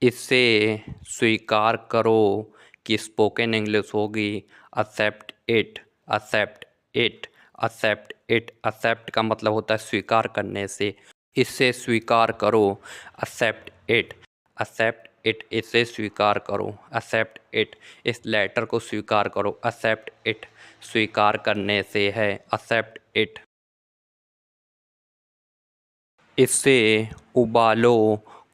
इसे स्वीकार करो कि स्पोकन इंग्लिश होगी accept it, accept it, accept it. Accept का मतलब होता है स्वीकार करने से। इसे स्वीकार करो, एक्सेप्ट इट, एक्सेप्ट इट। इसे स्वीकार करो, एक्सेप्ट इट। इस लेटर को स्वीकार करो, एक्सेप्ट इट। स्वीकार करने से है, एक्सेप्ट इट। इसे उबालो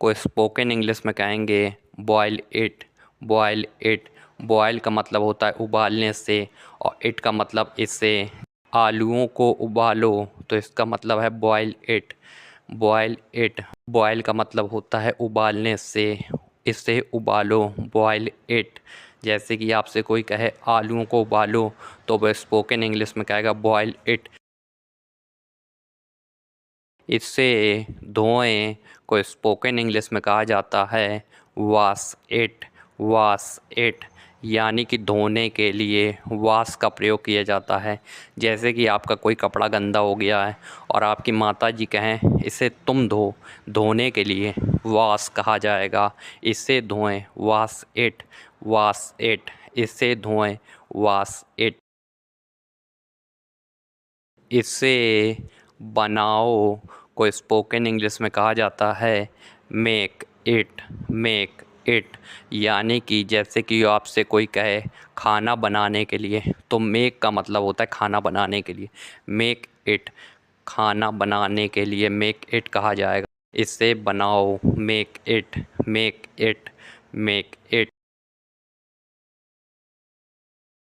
को स्पोकन इंग्लिश में कहेंगे boil it, boil it. Boil का मतलब होता है उबालने से, और इट का मतलब इससे। आलूओं को उबालो तो इसका मतलब है boil it, boil it. Boil का मतलब होता है उबालने से, इसे उबालो, बॉयल इट। जैसे कि आपसे कोई कहे आलूओं को उबालो तो वह स्पोकन इंग्लिश में कहेगा बॉयल इट। इससे धोएं को स्पोकन इंग्लिश में कहा जाता है वॉश इट, वॉश इट। यानी कि धोने के लिए वॉश का प्रयोग किया जाता है। जैसे कि आपका कोई कपड़ा गंदा हो गया है और आपकी माता जी कहें इसे तुम धो, धोने के लिए वॉश कहा जाएगा। इससे धोएं, वॉश इट, वॉश इट। इससे धोएं, वॉश इट। इसे बनाओ को स्पोकन इंग्लिश में कहा जाता है मेक इट, मेक इट। यानी कि जैसे कि आपसे कोई कहे खाना बनाने के लिए, तो मेक का मतलब होता है खाना बनाने के लिए। मेक इट, खाना बनाने के लिए मेक इट कहा जाएगा। इसे बनाओ, make it, make it, make it.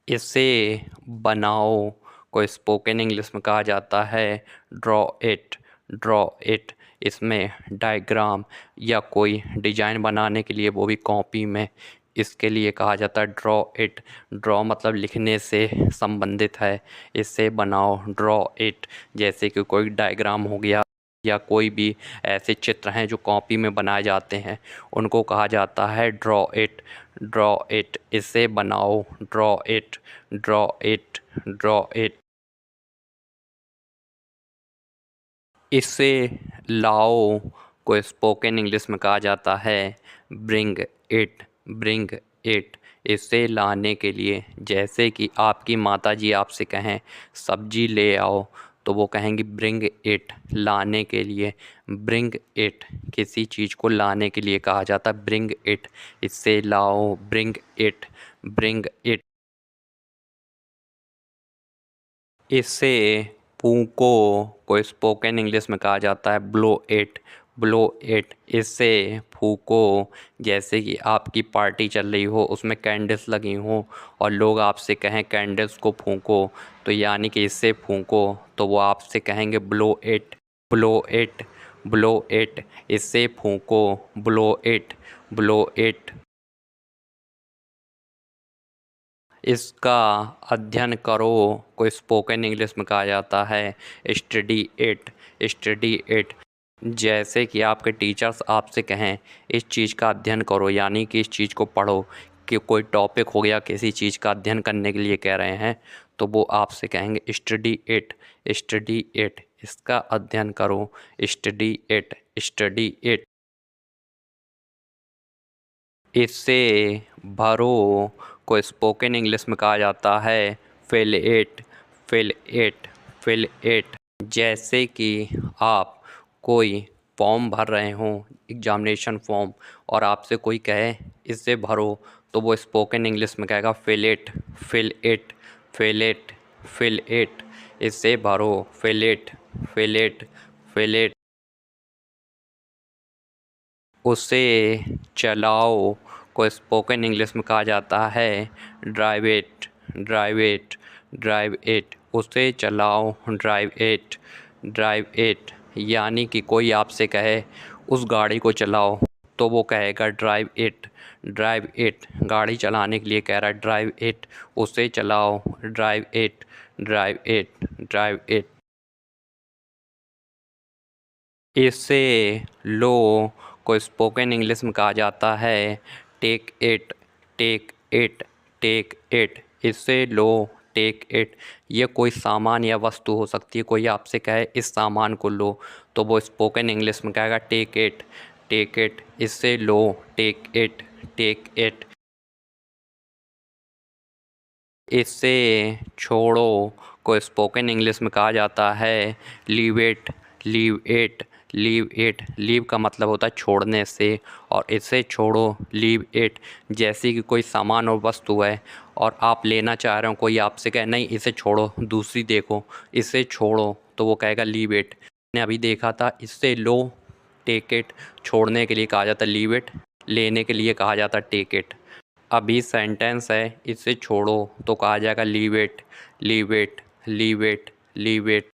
इसे बनाओ को स्पोकन इंग्लिश में कहा जाता है ड्रॉ इट, ड्रॉ इट। इसमें डायग्राम या कोई डिजाइन बनाने के लिए, वो भी कॉपी में, इसके लिए कहा जाता है ड्रॉ इट। ड्रॉ मतलब लिखने से संबंधित है। इसे बनाओ, ड्रॉ इट। जैसे कि कोई डायग्राम हो गया या कोई भी ऐसे चित्र हैं जो कॉपी में बनाए जाते हैं, उनको कहा जाता है ड्रॉ इट, ड्रॉ इट। इसे बनाओ, draw it, draw it, draw it. इसे लाओ को स्पोकन इंग्लिश में कहा जाता है ब्रिंग इट, ब्रिंग इट। इसे लाने के लिए, जैसे कि आपकी माताजी आपसे कहें सब्जी ले आओ, तो वो कहेंगी ब्रिंग इट, लाने के लिए। ब्रिंग इट किसी चीज़ को लाने के लिए कहा जाता है ब्रिंग इट। इसे लाओ, ब्रिंग इट, ब्रिंग इट। इसे फूंको को स्पोकन इंग्लिश में कहा जाता है ब्लो इट, ब्लो इट। इससे फूंको, जैसे कि आपकी पार्टी चल रही हो, उसमें कैंडल्स लगी हों और लोग आपसे कहें कैंडल्स को फूंको, तो यानी कि इससे फूंको, तो वो आपसे कहेंगे blow it, blow it, blow it. इससे फूंको, ब्लो इट, ब्लो इट। इसका अध्ययन करो को स्पोकन इंग्लिश में कहा जाता है स्टडी इट, स्टडी इट। जैसे कि आपके टीचर्स आपसे कहें इस चीज़ का अध्ययन करो, यानी कि इस चीज़ को पढ़ो, कि कोई टॉपिक हो गया किसी चीज़ का अध्ययन करने के लिए कह रहे हैं, तो वो आपसे कहेंगे स्टडी इट, स्टडी इट। इसका अध्ययन करो, स्टडी इट, स्टडी इट। इसे भरो को स्पोकन इंग्लिश में कहा जाता है fill it, fill it, fill it. जैसे कि आप कोई फॉर्म भर रहे हों, एग्जामिनेशन फॉर्म, और आपसे कोई कहे इसे भरो, तो वो स्पोकन इंग्लिश में कहेगा fill it, fill it, fill it, fill it. इसे भरो, fill it, fill it, fill it. उसे चलाओ को स्पोकन इंग्लिश में कहा जाता है drive it, drive it, drive it. उसे चलाओ, ड्राइव इट, ड्राइव इट। यानी कि कोई आपसे कहे उस गाड़ी को चलाओ, तो वो कहेगा ड्राइव इट, ड्राइव इट। गाड़ी चलाने के लिए कह रहा है ड्राइव इट। उसे चलाओ, drive it, drive it, drive it. इसे लो को स्पोकन इंग्लिश में कहा जाता है take it, take it, take it. इसे लो, टेक इट। ये कोई सामान या वस्तु हो सकती है। कोई आपसे कहे इस सामान को लो, तो वो स्पोकन इंग्लिश में कहेगा टेक इट, टेक इट, इससे लो, टेक इट, टेक इट। इससे छोड़ो को स्पोकन इंग्लिश में कहा जाता है leave it, leave it, leave it. Leave का मतलब होता है छोड़ने से, और इससे छोड़ो, लीव इट। जैसे कि कोई सामान और वस्तु है और आप लेना चाह रहे हो, कोई आपसे कहे नहीं इसे छोड़ो, दूसरी देखो, इसे छोड़ो, तो वो कहेगा लीव इट। ने अभी देखा था, इससे लो, टेक इट। छोड़ने के लिए कहा जाता है लीव इट, लेने के लिए कहा जाता है टेक इट। अभी सेंटेंस है, इसे छोड़ो तो कहा जाएगा leave it, leave it, leave it, leave it.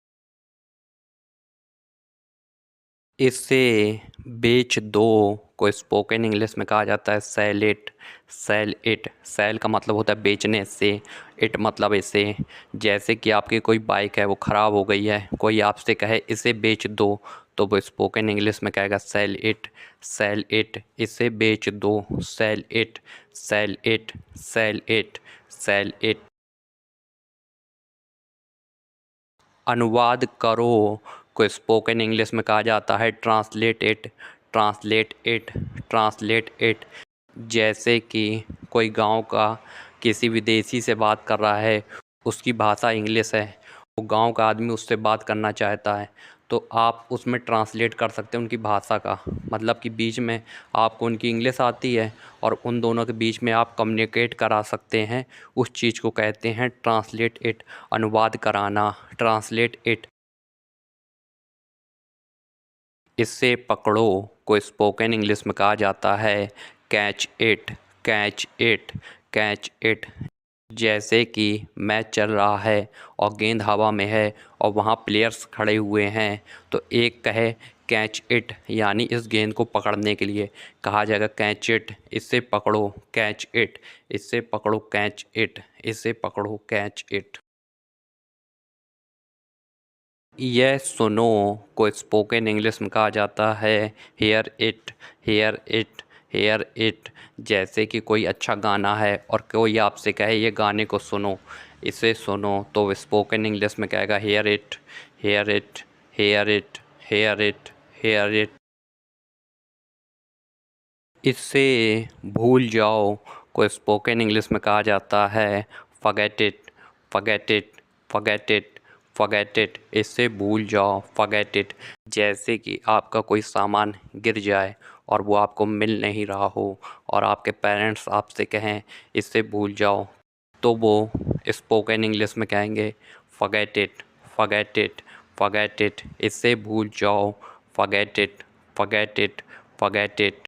इसे बेच दो को स्पोकन इंग्लिश में कहा जाता है sell it, sell it. Sell का मतलब होता है बेचने से, इट मतलब इसे। जैसे कि आपकी कोई बाइक है, वो ख़राब हो गई है, कोई आपसे कहे इसे बेच दो, तो वो स्पोकन इंग्लिश में कहेगा सेल इट, सेल इट। इसे बेच दो, sell it, sell it, sell it, sell it. अनुवाद करो को स्पोकन इंग्लिश में कहा जाता है translate it, translate it, translate it. जैसे कि कोई गांव का किसी विदेशी से बात कर रहा है, उसकी भाषा इंग्लिश है, वो गांव का आदमी उससे बात करना चाहता है, तो आप उसमें ट्रांसलेट कर सकते हैं उनकी भाषा का। मतलब कि बीच में आपको उनकी इंग्लिश आती है और उन दोनों के बीच में आप कम्युनिकेट करा सकते हैं। उस चीज़ को कहते हैं ट्रांसलेट इट, अनुवाद कराना, ट्रांसलेट इट। इससे पकड़ो को स्पोकन इंग्लिश में कहा जाता है catch it, catch it, catch it. जैसे कि मैच चल रहा है और गेंद हवा में है और वहाँ प्लेयर्स खड़े हुए हैं, तो एक कहे कैच इट, यानी इस गेंद को पकड़ने के लिए कहा जाएगा कैच इट। इससे पकड़ो, कैच इट, इससे पकड़ो, कैच इट, इससे पकड़ो, कैच इट। यह सुनो को स्पोकन इंग्लिश में कहा जाता है hear it, hear it, hear it. जैसे कि कोई अच्छा गाना है और कोई आपसे कहे ये गाने को सुनो, इसे सुनो, तो स्पोकन इंग्लिश में कहेगा hear it, hear it, hear it, hear it, hear it. इससे भूल जाओ को स्पोकन इंग्लिश में कहा जाता है forget it, forget it, forget it, forget it. इससे भूल जाओ, फॉरगेट इट। जैसे कि आपका कोई सामान गिर जाए और वो आपको मिल नहीं रहा हो और आपके पेरेंट्स आपसे कहें इससे भूल जाओ, तो वो स्पोकन इंग्लिश में कहेंगे forget it, forget it, forget it. इससे भूल जाओ, forget it, forget it, forget it.